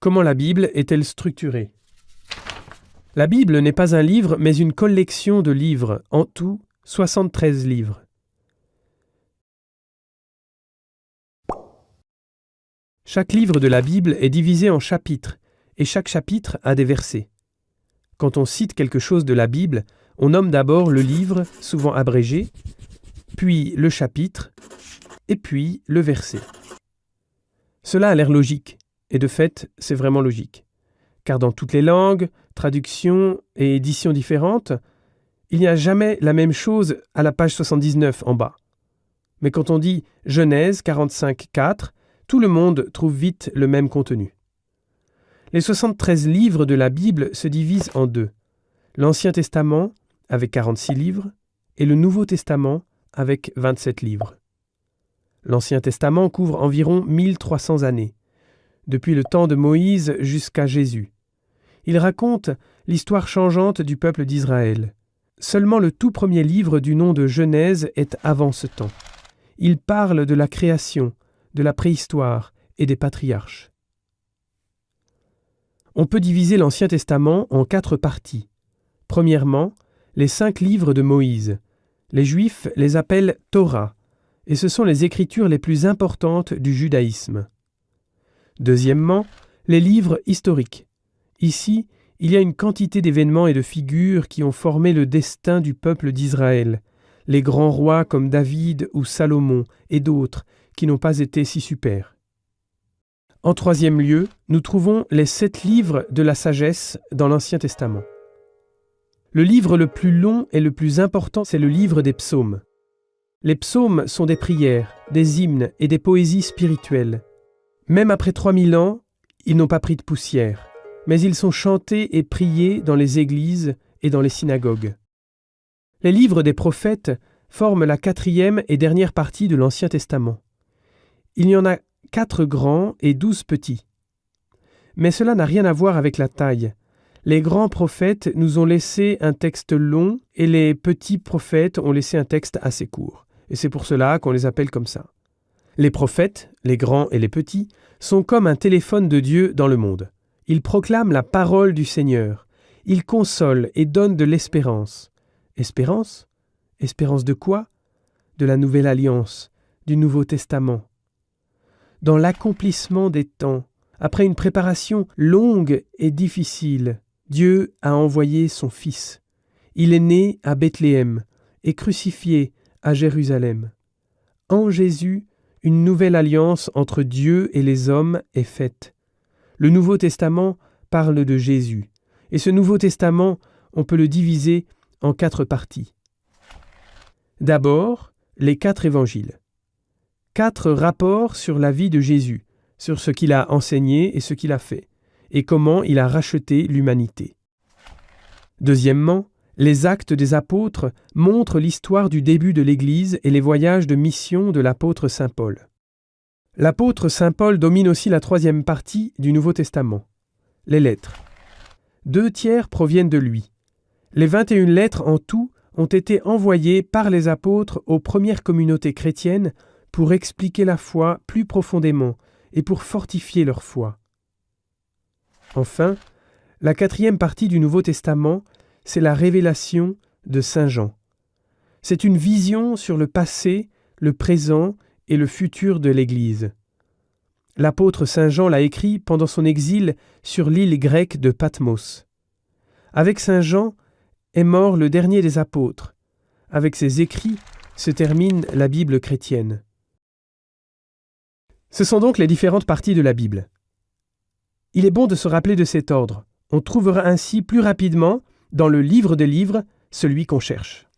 Comment la Bible est-elle structurée? La Bible n'est pas un livre, mais une collection de livres, en tout 73 livres. Chaque livre de la Bible est divisé en chapitres, et chaque chapitre a des versets. Quand on cite quelque chose de la Bible, on nomme d'abord le livre, souvent abrégé, puis le chapitre, et puis le verset. Cela a l'air logique. Et de fait, c'est vraiment logique. Car dans toutes les langues, traductions et éditions différentes, il n'y a jamais la même chose à la page 79 en bas. Mais quand on dit Genèse 45:4, tout le monde trouve vite le même contenu. Les 73 livres de la Bible se divisent en deux. L'Ancien Testament, avec 46 livres, et le Nouveau Testament, avec 27 livres. L'Ancien Testament couvre environ 1300 années. Depuis le temps de Moïse jusqu'à Jésus. Il raconte l'histoire changeante du peuple d'Israël. Seulement le tout premier livre du nom de Genèse est avant ce temps. Il parle de la création, de la préhistoire et des patriarches. On peut diviser l'Ancien Testament en 4 parties. Premièrement, les 5 livres de Moïse. Les Juifs les appellent Torah, et ce sont les écritures les plus importantes du judaïsme. Deuxièmement, les livres historiques. Ici, il y a une quantité d'événements et de figures qui ont formé le destin du peuple d'Israël, les grands rois comme David ou Salomon et d'autres qui n'ont pas été si super. En troisième lieu, nous trouvons les 7 livres de la sagesse dans l'Ancien Testament. Le livre le plus long et le plus important, c'est le livre des psaumes. Les psaumes sont des prières, des hymnes et des poésies spirituelles. Même après 3000 ans, ils n'ont pas pris de poussière, mais ils sont chantés et priés dans les églises et dans les synagogues. Les livres des prophètes forment la 4e et dernière partie de l'Ancien Testament. Il y en a 4 grands et 12 petits. Mais cela n'a rien à voir avec la taille. Les grands prophètes nous ont laissé un texte long et les petits prophètes ont laissé un texte assez court. Et c'est pour cela qu'on les appelle comme ça. Les prophètes, les grands et les petits, sont comme un téléphone de Dieu dans le monde. Ils proclament la parole du Seigneur. Ils consolent et donnent de l'espérance. Espérance? Espérance de quoi? De la Nouvelle Alliance, du Nouveau Testament. Dans l'accomplissement des temps, après une préparation longue et difficile, Dieu a envoyé son Fils. Il est né à Bethléem et crucifié à Jérusalem. En Jésus, une nouvelle alliance entre Dieu et les hommes est faite. Le Nouveau Testament parle de Jésus, et ce Nouveau Testament, on peut le diviser en 4 parties. D'abord, les 4 évangiles. 4 rapports sur la vie de Jésus, sur ce qu'il a enseigné et ce qu'il a fait, et comment il a racheté l'humanité. Deuxièmement, les actes des apôtres montrent l'histoire du début de l'Église et les voyages de mission de l'apôtre Saint Paul. L'apôtre Saint Paul domine aussi la 3e partie du Nouveau Testament, les lettres. 2 tiers proviennent de lui. Les 21 lettres en tout ont été envoyées par les apôtres aux premières communautés chrétiennes pour expliquer la foi plus profondément et pour fortifier leur foi. Enfin, la 4e partie du Nouveau Testament, c'est la révélation de Saint Jean. C'est une vision sur le passé, le présent et le futur de l'Église. L'apôtre Saint Jean l'a écrit pendant son exil sur l'île grecque de Patmos. Avec Saint Jean est mort le dernier des apôtres. Avec ses écrits se termine la Bible chrétienne. Ce sont donc les différentes parties de la Bible. Il est bon de se rappeler de cet ordre. On trouvera ainsi plus rapidement, dans le livre des livres, celui qu'on cherche.